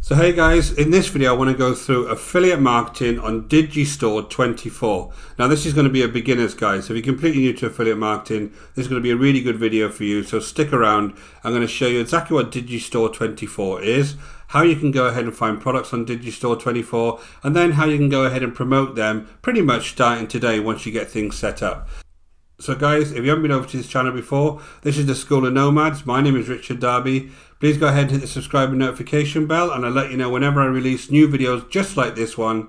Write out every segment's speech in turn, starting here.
So hey guys, in this video I want to go through affiliate marketing on Digistore24. Now this is going to be a beginner's guide, so if you're completely new to affiliate marketing, this is going to be a really good video for you, so stick around. I'm going to show you exactly what Digistore24 is, how you can go ahead and find products on Digistore24, and then how you can go ahead and promote them pretty much starting today once you get things set up. So guys, if you haven't been over to this channel before, this is the School of Nomads. My name is Richard Darby. Please go ahead and hit the subscribe and notification bell, and I'll let you know whenever I release new videos just like this one.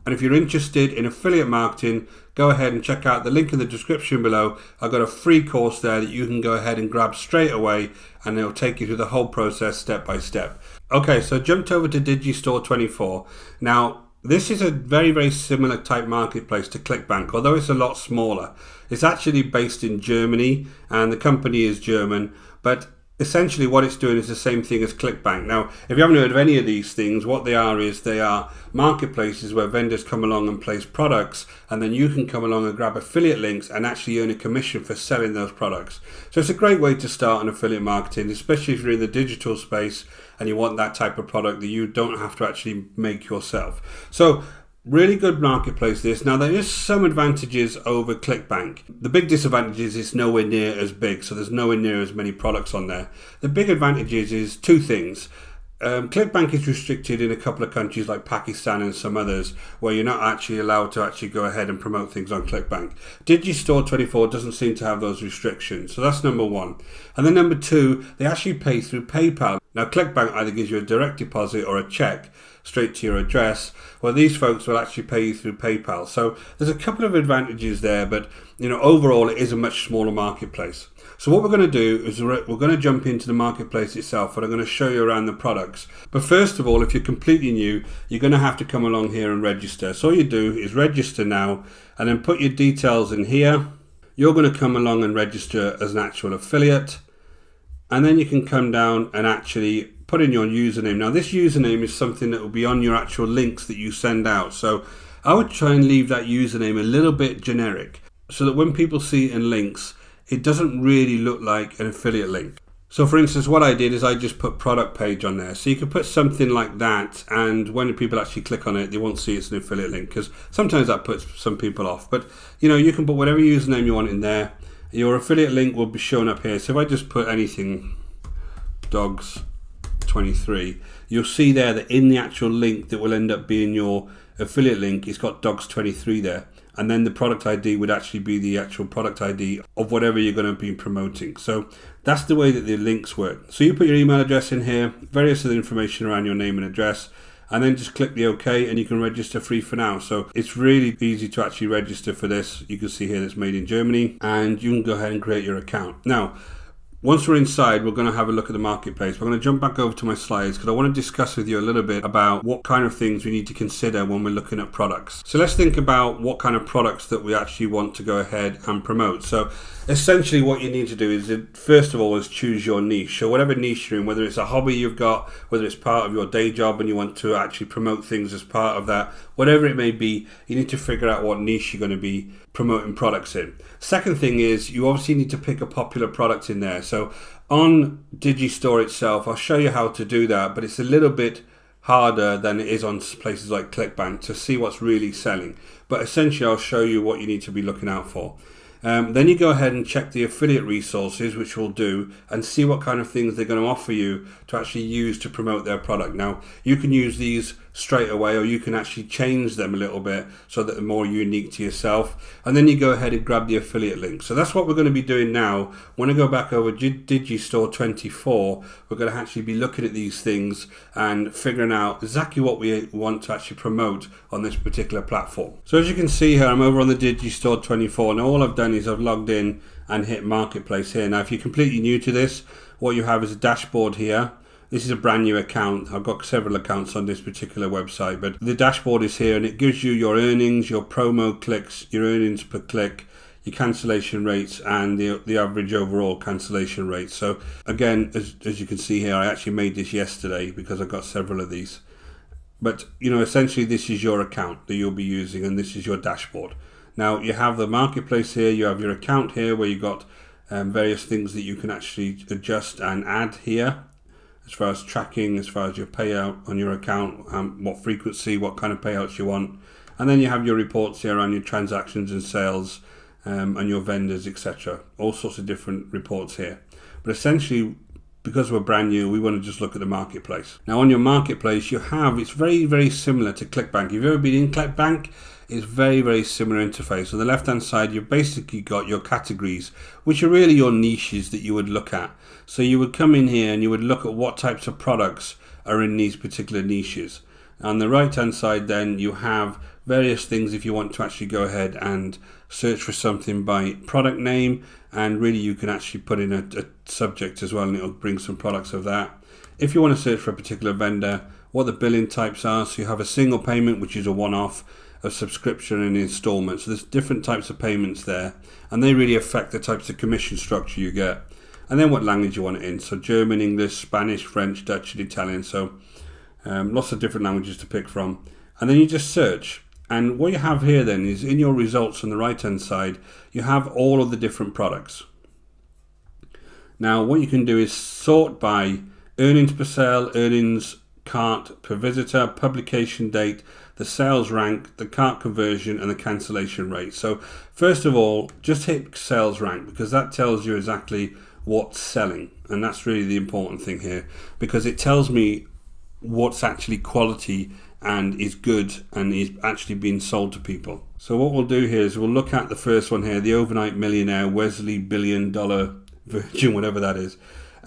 And if you're interested in affiliate marketing, go ahead and check out the link in the description below. I've got a free course there that you can go ahead and grab straight away, and it'll take you through the whole process step by step. Okay, so jumped over to Digistore24. Now, this is a very similar type marketplace to ClickBank, although it's a lot smaller. It's actually based in Germany and the company is German, but essentially what it's doing is the same thing as ClickBank. Now, if you haven't heard of any of these things, what they are is they are marketplaces where vendors come along and place products, and then you can come along and grab affiliate links and actually earn a commission for selling those products. So it's a great way to start on affiliate marketing, especially if you're in the digital space and you want that type of product that you don't have to actually make yourself. So really good marketplace this. Now there is some advantages over ClickBank. The big disadvantage is it's nowhere near as big, so there's nowhere near as many products on there. The big advantages is two things. ClickBank is restricted in a couple of countries like Pakistan and some others where you're not actually allowed to actually go ahead and promote things on ClickBank. Digistore24 doesn't seem to have those restrictions, so that's number one. And then number two, they actually pay through PayPal. Now ClickBank either gives you a direct deposit or a check straight to your address, well these folks will actually pay you through PayPal. So there's a couple of advantages there, but overall it is a much smaller marketplace. So what we're going to do is we're going to jump into the marketplace itself, and I'm going to show you around the products. But first of all, if you're completely new, you're going to have to come along here and register. So all you do is register now and then put your details in here. You're going to come along and register as an actual affiliate, and then you can come down and actually put in your username. Now this username is something that will be on your actual links that you send out. So I would try and leave that username a little bit generic so that when people see it in links, it doesn't really look like an affiliate link. So for instance, what I did is I just put product page on there. So you could put something like that, and when people actually click on it, they won't see it's an affiliate link, because sometimes that puts some people off. But you can put whatever username you want in there. Your affiliate link will be shown up here. So if I just put anything, dogs23, you'll see there that in the actual link that will end up being your affiliate link, it's got dogs23 there. And then the product ID would actually be the actual product ID of whatever you're going to be promoting. So that's the way that the links work. So you put your email address in here, various other information around your name and address, and then just click the OK, and you can register free for now. So it's really easy to actually register for this. You can see here it's made in Germany, and you can go ahead and create your account. Now, once we're inside, we're going to have a look at the marketplace. We're going to jump back over to my slides because I want to discuss with you a little bit about what kind of things we need to consider when we're looking at products. So let's think about what kind of products that we actually want to go ahead and promote. So essentially what you need to do is, first of all, is choose your niche. So whatever niche you're in, whether it's a hobby you've got, whether it's part of your day job and you want to actually promote things as part of that, whatever it may be, you need to figure out what niche you're going to be promoting products in. Second thing is, you obviously need to pick a popular product in there. So on Digistore itself, I'll show you how to do that, but it's a little bit harder than it is on places like ClickBank to see what's really selling. But essentially, I'll show you what you need to be looking out for. Then you go ahead and check the affiliate resources, which we'll do, and see what kind of things they're going to offer you to actually use to promote their product. Now, you can use these straight away, or you can actually change them a little bit so that they're more unique to yourself. And then you go ahead and grab the affiliate link. So that's what we're going to be doing now. When I go back over Digistore24, we're going to actually be looking at these things and figuring out exactly what we want to actually promote on this particular platform. So as you can see here, I'm over on the Digistore24. Now all I've done is I've logged in and hit marketplace here. Now if you're completely new to this, what you have is a dashboard here. This is a brand new account. I've got several accounts on this particular website, but the dashboard is here, and it gives you your earnings, your promo clicks, your earnings per click, your cancellation rates, and the average overall cancellation rate. So again, as you can see here, I actually made this yesterday because I've got several of these. But essentially this is your account that you'll be using, and this is your dashboard. Now you have the marketplace here, you have your account here where you've got various things that you can actually adjust and add here. as far as tracking, as far as your payout on your account, what frequency, what kind of payouts you want. And then you have your reports here on your transactions and sales, and your vendors, etc. All sorts of different reports here. But essentially, because we're brand new, we want to just look at the marketplace. Now on your marketplace, it's very, very similar to ClickBank. If you've ever been in ClickBank, it's very, very similar interface. On the left hand side, you've basically got your categories, which are really your niches that you would look at. So you would come in here and you would look at what types of products are in these particular niches. On the right hand side then, you have various things if you want to actually go ahead and search for something by product name, and really you can actually put in a subject as well and it'll bring some products of that. If you want to search for a particular vendor, what the billing types are, so you have a single payment, which is a one-off, a subscription and installment. So there's different types of payments there, and they really affect the types of commission structure you get. And then what language you want it in, so German, English, Spanish, French, Dutch and Italian, so lots of different languages to pick from. And then you just search. And what you have here then is in your results on the right hand side, you have all of the different products. Now what you can do is sort by earnings per sale, earnings, cart per visitor, publication date, the sales rank, the cart conversion and the cancellation rate. So first of all, just hit sales rank, because that tells you exactly what's selling. And that's really the important thing here, because it tells me what's actually quality and is good and is actually being sold to people. So what we'll do here is we'll look at the first one here, the overnight millionaire, Wesley $1 billion virgin, whatever that is.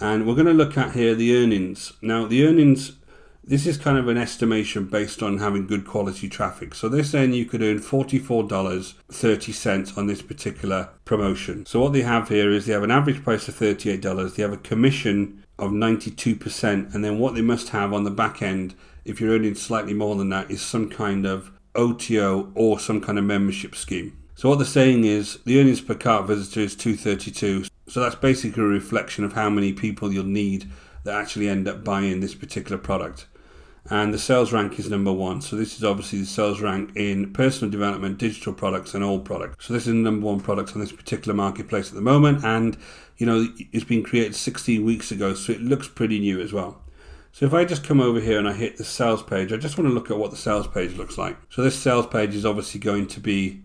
And we're going to look at here the earnings. Now the earnings, this is kind of an estimation based on having good quality traffic. So they're saying you could earn $44.30 on this particular promotion. So what they have here is they have an average price of $38. They have a commission of 92%. And then what they must have on the back end, if you're earning slightly more than that, is some kind of OTO or some kind of membership scheme. So what they're saying is the earnings per cart visitor is 232. So that's basically a reflection of how many people you'll need that actually end up buying this particular product. And the sales rank is number 1. So this is obviously the sales rank in personal development, digital products and all products. So this is the number 1 product on this particular marketplace at the moment. And you know, it's been created 16 weeks ago, so it looks pretty new as well. So if I just come over here and I hit the sales page, I just want to look at what the sales page looks like. So this sales page is obviously going to be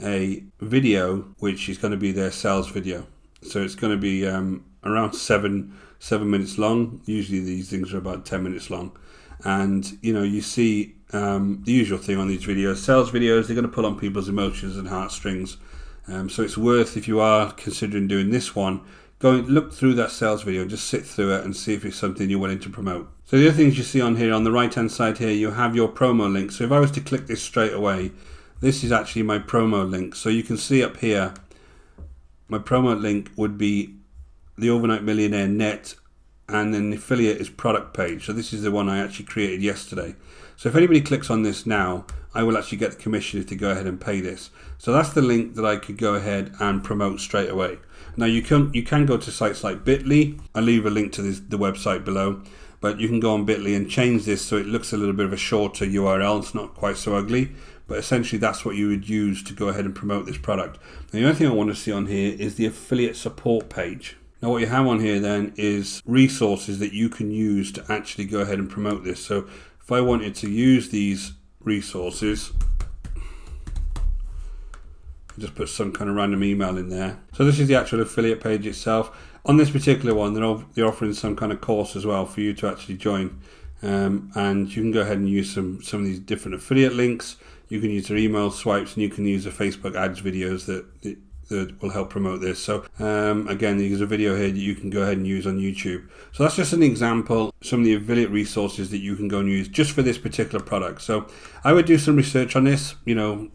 a video, which is going to be their sales video. So it's going to be around seven minutes long. Usually these things are about 10 minutes long. And you know, you see the usual thing on these videos, sales videos, they're going to pull on people's emotions and heartstrings. So it's worth, if you are considering doing this one, go and look through that sales video, just sit through it and see if it's something you're willing to promote. So the other things you see on here, on the right hand side here, you have your promo link. So if I was to click this straight away, this is actually my promo link. So you can see up here, my promo link would be the Overnight Millionaire Net, and then the affiliate is product page. So this is the one I actually created yesterday. So if anybody clicks on this now, I will actually get the commission if they go ahead and pay this. So that's the link that I could go ahead and promote straight away. Now you can go to sites like Bitly. I'll leave a link to the website below, but you can go on Bitly and change this so it looks a little bit of a shorter URL. It's not quite so ugly, but essentially that's what you would use to go ahead and promote this product. Now, the only thing I want to see on here is the affiliate support page. Now what you have on here then is resources that you can use to actually go ahead and promote this. So if I wanted to use these resources, just put some kind of random email in there. So this is the actual affiliate page itself. On this particular one, they're offering some kind of course as well for you to actually join. And you can go ahead and use some of these different affiliate links. You can use their email swipes, and you can use the Facebook ads videos that will help promote this. So again, there's a video here that you can go ahead and use on YouTube. So that's just an example, some of the affiliate resources that you can go and use just for this particular product. So I would do some research on this. You know,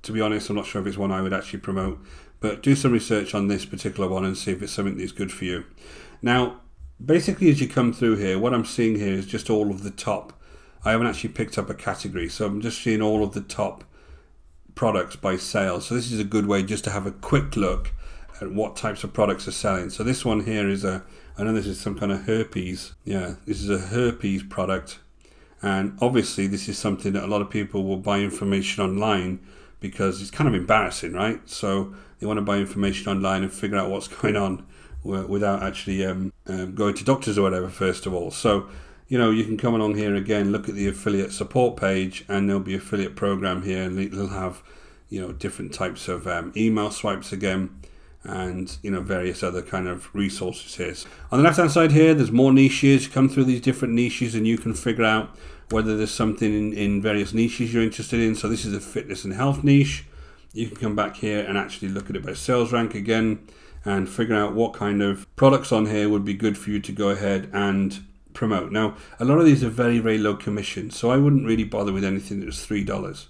to be honest, I'm not sure if it's one I would actually promote, but do some research on this particular one and see if it's something that's good for you. Now, basically as you come through here, what I'm seeing here is just all of the top. I haven't actually picked up a category, so I'm just seeing all of the top products by sales. So this is a good way just to have a quick look at what types of products are selling. So this one here is I know this is some kind of herpes. Yeah, this is a herpes product. And obviously this is something that a lot of people will buy information online because it's kind of embarrassing, right? So they want to buy information online and figure out what's going on without actually going to doctors or whatever, first of all. So, you know, you can come along here again, look at the affiliate support page, and there'll be affiliate program here, and it'll have, you know, different types of email swipes again, and, you know, various other kind of resources here. On the left hand side here, there's more niches. You come through these different niches and you can figure out whether there's something in various niches you're interested in. So this is a fitness and health niche. You can come back here and actually look at it by sales rank again and figure out what kind of products on here would be good for you to go ahead and promote. Now, a lot of these are very, very low commission, so I wouldn't really bother with anything that was $3.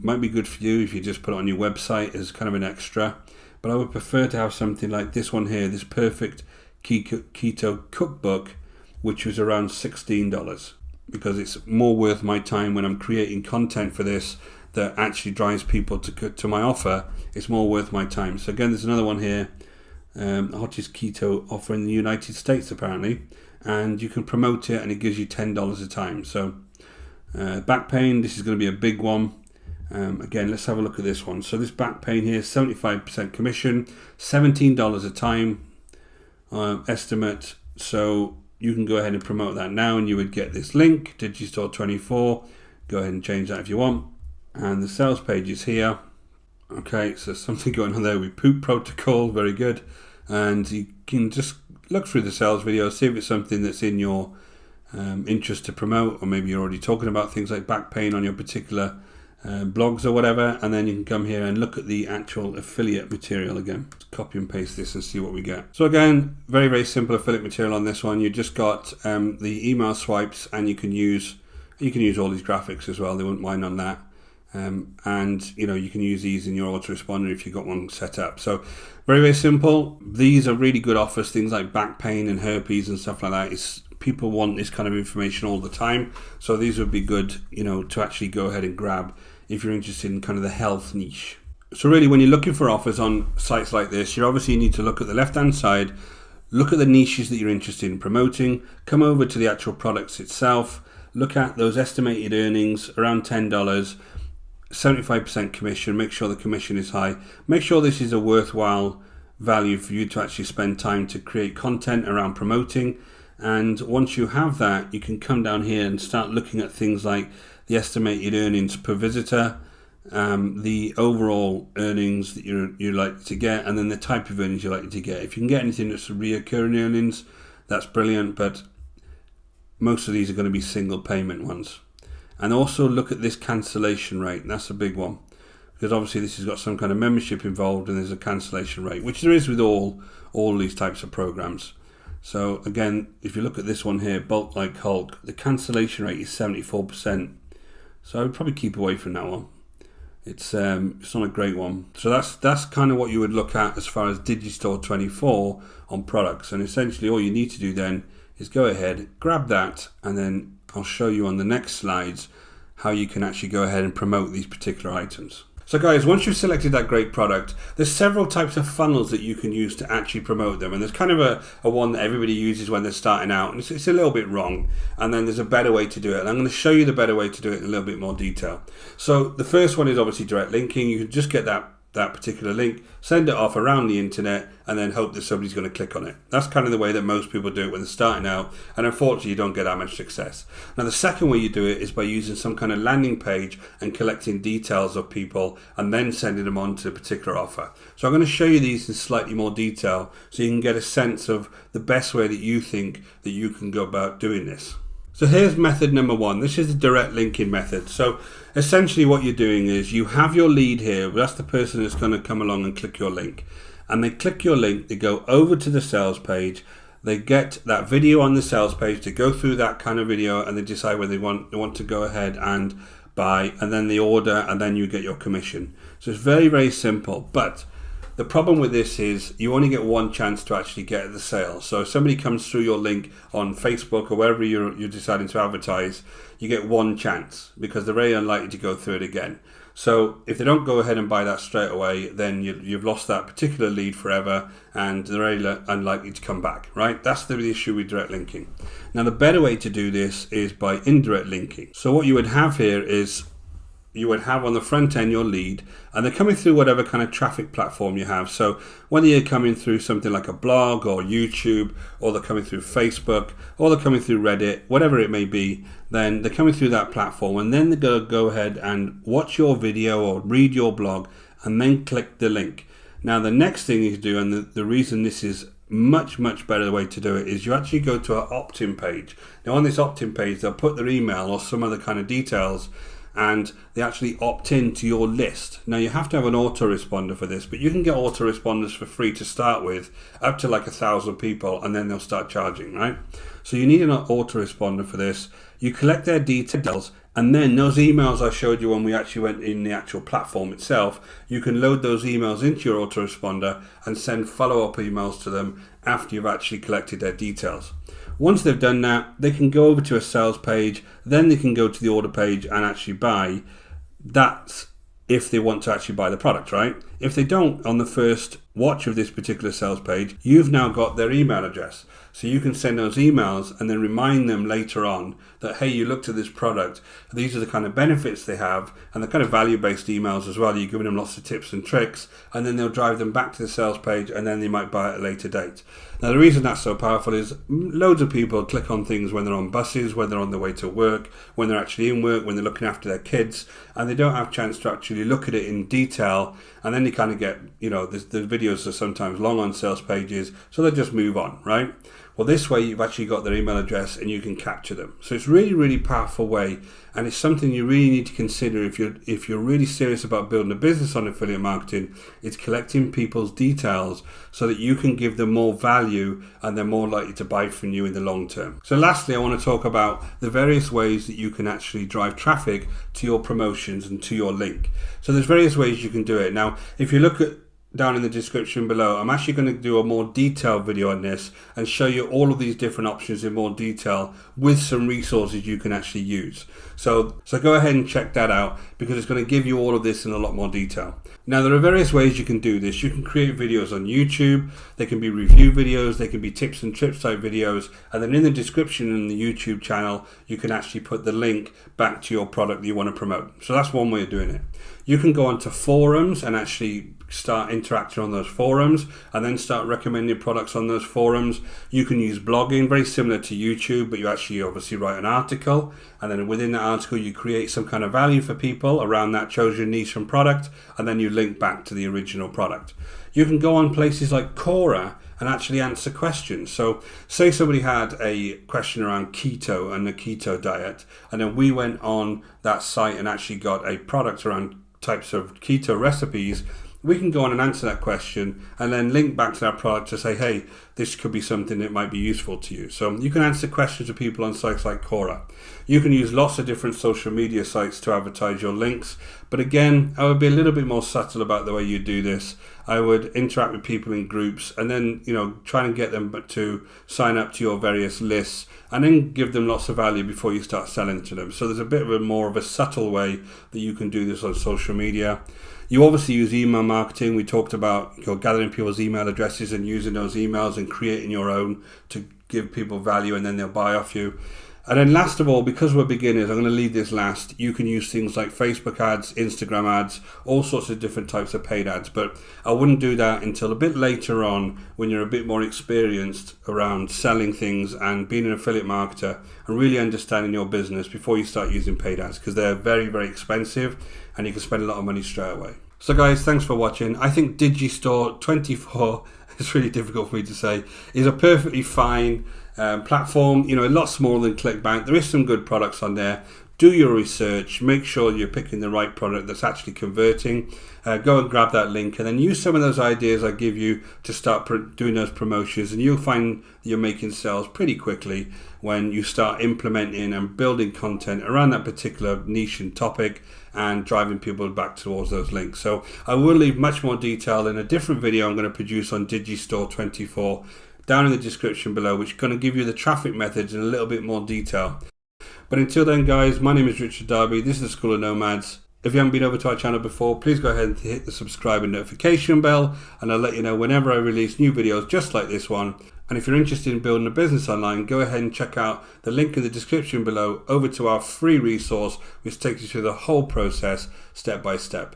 Might be good for you if you just put it on your website as kind of an extra, but I would prefer to have something like this one here, this perfect keto cookbook, which was around $16, because it's more worth my time when I'm creating content for this that actually drives people to my offer. It's more worth my time. So again, there's another one here, the hottest keto offer in the United States apparently, and you can promote it and it gives you $10 a time. So back pain, this is going to be a big one. Again, let's have a look at this one. So this back pain here, 75% commission, $17 a time estimate. So you can go ahead and promote that now and you would get this link, Digistore24. Go ahead and change that if you want. And the sales page is here. Okay, so something going on there with poop protocol, very good. And you can just look through the sales video, see if it's something that's in your interest to promote, or maybe you're already talking about things like back pain on your particular blogs or whatever, and then you can come here and look at the actual affiliate material again. Let's copy and paste this and see what we get. So again, very, very simple affiliate material on this one. You just got the email swipes, and you can use all these graphics as well. They wouldn't mind on that. And you know, you can use these in your autoresponder if you've got one set up. So very, very simple. These are really good offers, things like back pain and herpes and stuff like that. People want this kind of information all the time, so these would be good, you know, to actually go ahead and grab if you're interested in kind of the health niche. So really, when you're looking for offers on sites like this, you obviously need to look at the left hand side, look at the niches that you're interested in promoting, come over to the actual products itself, look at those estimated earnings around $10, 75% commission. Make sure the commission is high. Make sure this is a worthwhile value for you to actually spend time to create content around promoting. And once you have that, you can come down here and start looking at things like the estimated earnings per visitor, the overall earnings that you're likely to get, and then the type of earnings you're likely to get. If you can get anything that's reoccurring earnings, that's brilliant, but most of these are going to be single payment ones. And also look at this cancellation rate. That's a big one, because obviously this has got some kind of membership involved, and there's a cancellation rate, which there is with all these types of programs. So again, if you look at this one here, Bulk Like Hulk, the cancellation rate is 74%. So I would probably keep away from that one. It's not a great one. So that's kind of what you would look at as far as Digistore24 on products. And essentially all you need to do then is go ahead, grab that, and then I'll show you on the next slides how you can actually go ahead and promote these particular items. So guys, once you've selected that great product, there's several types of funnels that you can use to actually promote them. And there's kind of a one that everybody uses when they're starting out, and it's a little bit wrong. And then there's a better way to do it. And I'm going to show you the better way to do it in a little bit more detail. So the first one is obviously direct linking. You can just get that particular link, send it off around the internet, and then hope that somebody's going to click on it. That's kind of the way that most people do it when they're starting out, and unfortunately you don't get that much success. Now the second way you do it is by using some kind of landing page and collecting details of people and then sending them on to a particular offer. So I'm going to show you these in slightly more detail so you can get a sense of the best way that you think that you can go about doing this. So here's method number one. This is the direct linking method. So essentially what you're doing is you have your lead here. That's the person that's going to come along and click your link. And they click your link, they go over to the sales page, they get that video on the sales page, they go through that kind of video, and they decide whether they want to go ahead and buy, and then they order, and then you get your commission. So it's very, very simple. But the problem with this is you only get one chance to actually get the sale. So if somebody comes through your link on Facebook or wherever you're deciding to advertise, you get one chance because they're very unlikely to go through it again. So if they don't go ahead and buy that straight away, then you've lost that particular lead forever, and they're very unlikely to come back, right? That's the issue with direct linking. Now the better way to do this is by indirect linking. So what you would have here is you would have on the front end your lead, and they're coming through whatever kind of traffic platform you have. So whether you're coming through something like a blog or YouTube, or they're coming through Facebook, or they're coming through Reddit, whatever it may be, then they're coming through that platform, and then they're going to go ahead and watch your video or read your blog and then click the link. Now the next thing you do, and the reason this is much better way to do it, is you actually go to our opt-in page. Now on this opt-in page, they'll put their email or some other kind of details, and they actually opt in to your list. Now you have to have an autoresponder for this, but you can get autoresponders for free to start with, up to like 1,000 people, and then they'll start charging, right? So you need an autoresponder for this. You collect their details, and then those emails I showed you when we actually went in the actual platform itself, you can load those emails into your autoresponder and send follow-up emails to them after you've actually collected their details. Once they've done that, they can go over to a sales page, then they can go to the order page and actually buy. That's if they want to actually buy the product, right? If they don't, on the first watch of this particular sales page, you've now got their email address. So you can send those emails and then remind them later on that, hey, you looked at this product, these are the kind of benefits they have, and the kind of value-based emails as well. You're giving them lots of tips and tricks, and then they'll drive them back to the sales page, and then they might buy at a later date. Now the reason that's so powerful is loads of people click on things when they're on buses, when they're on their way to work, when they're actually in work, when they're looking after their kids, and they don't have a chance to actually look at it in detail, and then you kind of get, the videos are sometimes long on sales pages, so they just move on, right? Well, this way you've actually got their email address and you can capture them. So it's really powerful way, and it's something you really need to consider if you're really serious about building a business on affiliate marketing. It's collecting people's details so that you can give them more value and they're more likely to buy from you in the long term. So lastly, I want to talk about the various ways that you can actually drive traffic to your promotions and to your link. So there's various ways you can do it. Now, if you look at down in the description below, I'm actually going to do a more detailed video on this and show you all of these different options in more detail with some resources you can actually use. So go ahead and check that out, because it's going to give you all of this in a lot more detail. Now there are various ways you can do this. You can create videos on YouTube, they can be review videos, they can be tips and tricks type videos, and then in the description in the YouTube channel you can actually put the link back to your product that you want to promote. So that's one way of doing it. You can go onto forums and actually start interacting on those forums and then start recommending products on those forums. You can use blogging, very similar to YouTube, but you actually obviously write an article, and then within that article you create some kind of value for people around that chosen niche and product, and then you link back to the original product. You can go on places like Quora and actually answer questions. So say somebody had a question around keto and the keto diet, and then we went on that site and actually got a product around types of keto recipes. We can go on and answer that question and then link back to that product to say, hey, this could be something that might be useful to you. So you can answer questions of people on sites like Quora. You can use lots of different social media sites to advertise your links. But again, I would be a little bit more subtle about the way you do this. I would interact with people in groups and then, try and get them to sign up to your various lists, and then give them lots of value before you start selling to them. So there's a bit of more of a subtle way that you can do this on social media. You obviously use email marketing. We talked about gathering people's email addresses and using those emails and creating your own to give people value, and then they'll buy off you. And then last of all, because we're beginners, I'm going to leave this last, you can use things like Facebook ads, Instagram ads, all sorts of different types of paid ads. But I wouldn't do that until a bit later on, when you're a bit more experienced around selling things and being an affiliate marketer and really understanding your business before you start using paid ads, because they're very expensive and you can spend a lot of money straight away. So guys, thanks for watching. I think Digistore24, it's really difficult for me to say, is a perfectly fine platform, a lot smaller than ClickBank. There is some good products on there. Do your research, make sure you're picking the right product that's actually converting. Go and grab that link and then use some of those ideas I give you to start doing those promotions, and you'll find you're making sales pretty quickly when you start implementing and building content around that particular niche and topic and driving people back towards those links. So I will leave much more detail in a different video I'm going to produce on Digistore24 down in the description below, which is going to give you the traffic methods in a little bit more detail. But until then guys, my name is Richard Darby, this is the School of Nomads. If you haven't been over to our channel before, please go ahead and hit the subscribe and notification bell, and I'll let you know whenever I release new videos just like this one. And if you're interested in building a business online, go ahead and check out the link in the description below over to our free resource, which takes you through the whole process step by step.